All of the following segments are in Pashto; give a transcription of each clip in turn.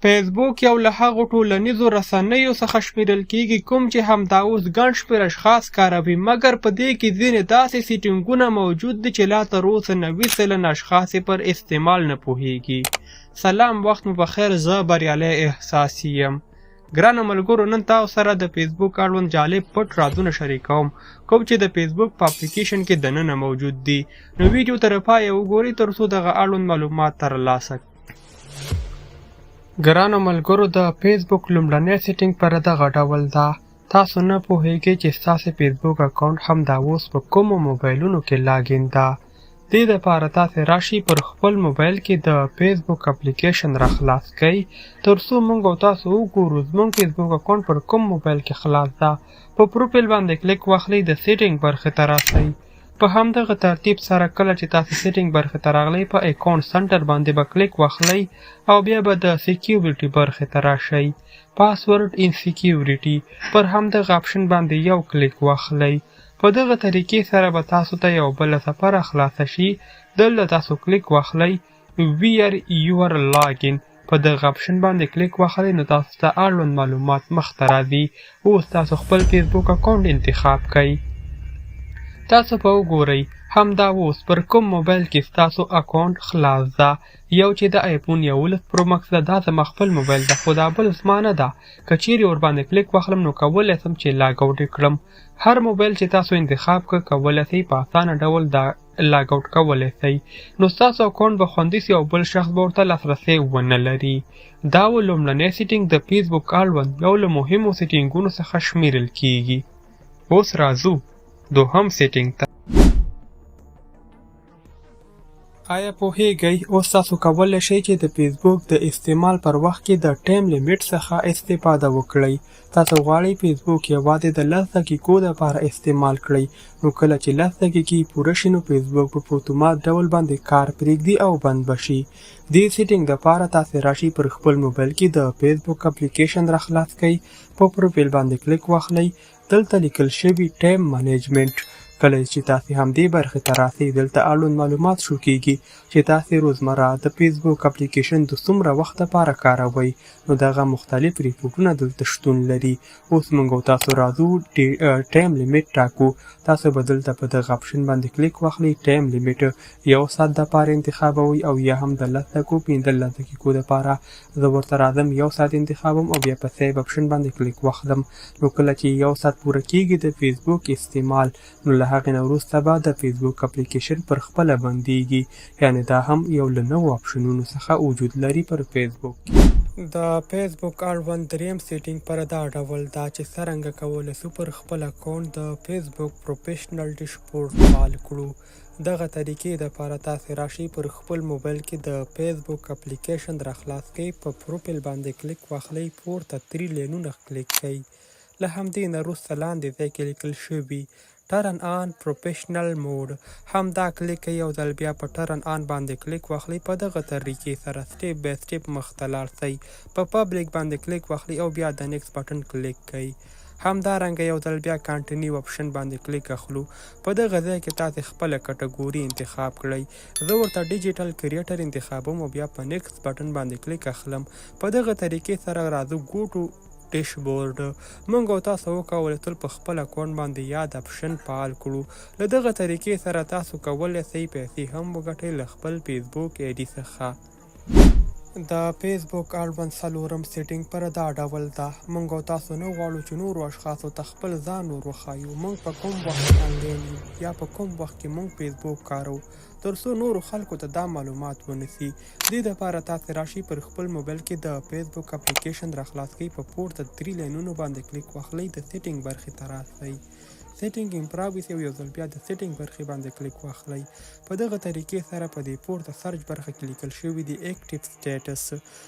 فیسبوک یو له هغو ټولنیزو رسنیو څخه شمیرل کیږي کوم چې همدا اوس ګڼ شمېر اشخاص کاروي، مګر په دې کې ځینې داسې سیټینګونه موجود دي چې لا تر اوسه 90 سلنه اشخاص یې پر استعمال نه پوهیږي. سلام، وخت مو بخیر، زه بریالی احساسي یم. ګرانو ملګرو، نن تاسو سره د فیسبوک اړوند جالب پټ رازونه شریکوم، کوم چې د فیسبوک په اپلیکیشن کې دننه موجود دي. نو ویډیو تر پایه وګورئ ترڅو دغه اړوند معلومات ترلاسه کړئ. ګرانو ملګرو، د فیسبوک لومړنی سیټینګ پر دغه ډول ده. تاسو نه پوهیږئ چې ستاسو فیسبوک اکاونټ همدا اوس په کومو موبایلونو کې لاګین ده. دې دپاره تاسې راشئ پر خپل موبایل کې د فیسبوک اپلیکیشن راخلاص کړئ ترڅو موږ او تاسو وګورو زموږ فیسبوک اکاونټ پر کوم موبایل کې خلاص ده. په پروفایل باندې کلیک واخلئ، د سیټینګ برخې ته راسئ. په همدغه ترتیب سره کله چې تاسو سیټینګ برخې ته راغلئ، په اکاونټ سنټر باندې به کلیک واخلئ او بیا به د سیکیورټي برخې ته راشئ. پاسورډ ان سیکیورټي پر همدغه آپشن باندې یو کلیک واخلئ. په دغه طریقې سره به تاسو ته یو بله صفحه خلاصه شي. دلته تاسو کلیک واخلئ ویر یور لاګین، په دغه آپشن باندې کلیک واخلئ نو تاسو ته اړوند معلومات مخته راځي. اوس تاسو خپل فیسبوک اکاونټ انتخاب کړئ. تاسو به وګورئ همدا اوس پر کوم موبایل کې ستاسو اکاونټ خلاص ده. یو چې د آیفون 11 پرو مکس ده، دا زما خپل موبایل ده، خو دا بل زما نه ده. که چیرې ورباندې کلیک واخلم نو کولی سم چې لاګ آوټ یې کړم. هر موبایل چې تاسو انتخاب کړ کولی سئ په اسانه ډول دا لاګ آوټ کولی سئ. نو ستاسو اکاونټ به خوندي سي او بل شخص به ورته لاسرسی ونه لري. دا و لومړنی سیټینګ د فیسبوک اړوند یو له مهمو سیټینګونو څخه شمیرل کیږي. اوس راځو دوهم سیټینګ ته. آیا پوهیږئ اوس تاسو کولی شئ چې د فیسبوک د استعمال پر وخت کې د ټایم لیمټ څخه استفاده وکړئ. تاسو غواړئ فیسبوک یوازې د 10 دقیقو لپاره استعمال کړئ، نو کله چې 10 دقیقې پوره شي نو فیسبوک په اتومات ډول باندې کار پرېږدي او بند بشي. دې سیټینګ دپاره تاسې راشئ پر خپل موبایل کې د فیسبوک اپلیکیشن راخلاص کړئ، په پروفایل باندې کلیک واخلئ، دلته لیکل شوي ټایم منیجمنټ. کله چې تاسې همدې برخې ته راسئ، دلته اړوند معلومات شو کیږي چې تاسې روزمره د فیسبوک اپلیکیشن د څومره وخت لپاره کاروئ، نو دغه مختلف ریپورټونه دلته شتون لري. اوس موږ او تاسو راځو ټایم لیمټ ټاکو. تاسو به دلته په دغه آپشن باندې کلیک واخلئ، ټایم لیمټ 1 ساعت دپاره انتخابوئ او یا هم د 10 دقیقو 15 دقیقو دپاره. زه ورته راځم 1 ساعت انتخابوم او بیا په سیو آپشن باندې کلیک واخلم. نو کله چې 1 ساعت پوره کیږي د فیسبوک استعمال، نو له هغې نه وروسته به د فیسبوک اپلیکیشن پر خپله بندیږي. یعنې دا هم یو له نوو آپشنونو څخه وجود لري پر فیسبوک. د فیسبوک اړوند دریم سیټینګ پر دا ډول ده چې څرنګه کولی شو پر خپل اکاونټ د فیسبوک پروفیشنل ډیشبورډ فعال کړو. دغه طریقې دپاره تاسې راشئ پر خپل موبایل کې د فیسبوک اپلیکیشن راخلاص کړئ، په پروفایل باندې کلیک واخلئ، پورته 3 لینونه کلیک کړئ. له همدې نه وروسته لاندې ځای کې لیکل شوي ټرن آن پروفیشنل موډ، همدا کلیک کړئ او ځل بیا په ټرن آن باندې کلیک واخلئ. په دغه طریقې سره سټیپ بای سټیپ مخته لاړ شئ، په پبلیک باندې کلیک واخلئ او بیا د نیکسټ بټن کلیک کړئ. همدارنګه یو ځل بیا کانټینیو آپشن باندې کلیک اخلو. په دغه ځای کې تاسې خپله کټګوري انتخاب کړئ. زه ورته ډیجیټل کریټر انتخابوم او بیا په نیکسټ بټن باندې کلیک اخلم. په دغه طریقې سره راځو ګو ټو ډیشبورډ. موږ او تاسو وکولی تل په خپل اکاونټ باندې یاد آپشن فعال کړو. له دغه طریقې سره تاسو کولی سئ پیسې هم وګټئ له خپل فیسبوک ایډي څخه. د فیسبوک اړوند څلورم سیټینګ پر دا ډول ده. موږ او تاسو نه غواړو چې نورو اشخاصو ته خپل ځان ور وښایو. موږ په کوم وخت کې آنلاین یو یا په کوم وخت کې موږ فیسبوک کاروو، ترڅو نورو خلکو ته دا معلومات ونیسي. دې دپاره تاسې راشئ پر خپل موبایل کې د فیسبوک اپلیکیشن راخلاص کړئ، په پورته 3 لینونو باندې کلیک واخلئ، د سیټینګ برخې ته راسئ. سیټینګ امپراویس یو ځل بیا د سیټینګ برخې باندې کلیک واخلئ. په دغه طریقې سره په دې پورته سرچ برخه کې لیکل شوي دي اکټیو سټیټس.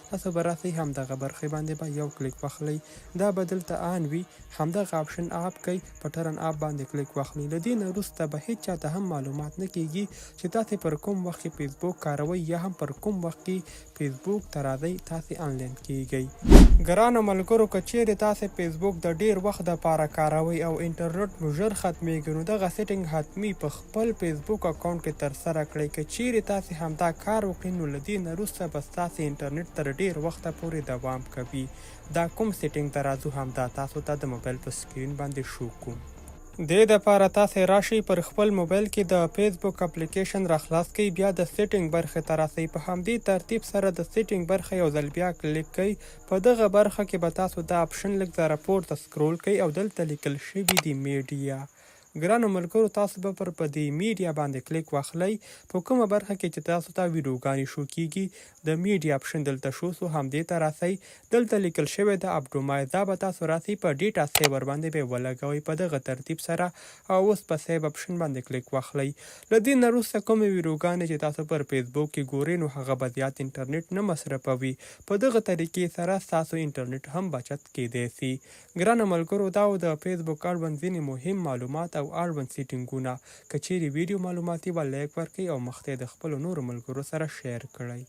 تاسو به راسئ، همدغه برخې باندې به یو کلیک واخلئ، دا به دلته آن وي. همدغه آپشن آپ کړئ، په ټرن آپ باندې کلیک واخلئ. له دې نه وروسته به هیڅ چاته هم معلومات نه کیږي چې تاسې پر کوم وخت کې فیسبوک کاروئ یا هم پر کوم وخت کې فیسبوک ته راځئ تاسې آنلاین کیږئ. ګرانو ملګرو که چیرې تاسې فیسبوک د ډیر وخت دپاره کاروئ او انټرنټ مو ژر ختمیږي نو دغه سیټینګ حتمي په خپل فیسبوک اکاونټ کې ترسره کړئ. که چیرې تاسې همدا کار وکړئ نو له دې نه وروسته به ستاسې انټرنټ تر ډیر وخته پورې دوام کوي. دا کوم سیټینګ ته راځو همدا تاسو ته د موبایل په سکرین باندې شو کوم. دې دپاره تاسې راشئ پر خپل موبایل کې د فیسبوک اپلیکیشن راخلاص کړئ، بیا د سیټینګ برخې ته راسئ. په همدې ترتیب سره د سیټینګ برخه یو ځل بیا کلیک کړئ. په دغه برخه کې به تاسو دا اپشن لږ ذره پورته سکرول کړئ او دلته لیکل شوي دي میډیا. ګرانو ملګرو تاسو به پر په دې میډیا باندې کلیک واخلئ. په کومه برخه کې چې تاسو ته ویډیوګانې شو کیږي د میډیا اپشن دلته شو سو همدې ته راسئ. دلته لیکل شوی د اپډومایز دا به تاسو راسئ په ډیټا سیور باندې به ولګوئ په دغه ترتیب سره او اوس په سیو اپشن باندې کلیک واخلئ. له دې نه وروسته کومې ویډیوګانې چې تاسو پر فیسبوک کې ګورئ نو هغه به زیات انټرنټ نه مصرفوي. په دغه طریقې سره ستاسو انټرنټ هم بچت کیدی سي. ګرانو ملګرو دا و د فیسبوک اړوند ځینې مهم معلومات او اړوند سیټینګونه. که چیرې ویډیو معلوماتي وه لایک ورکړئ او مخته د خپلو نورو ملګرو سره شیر کړئ.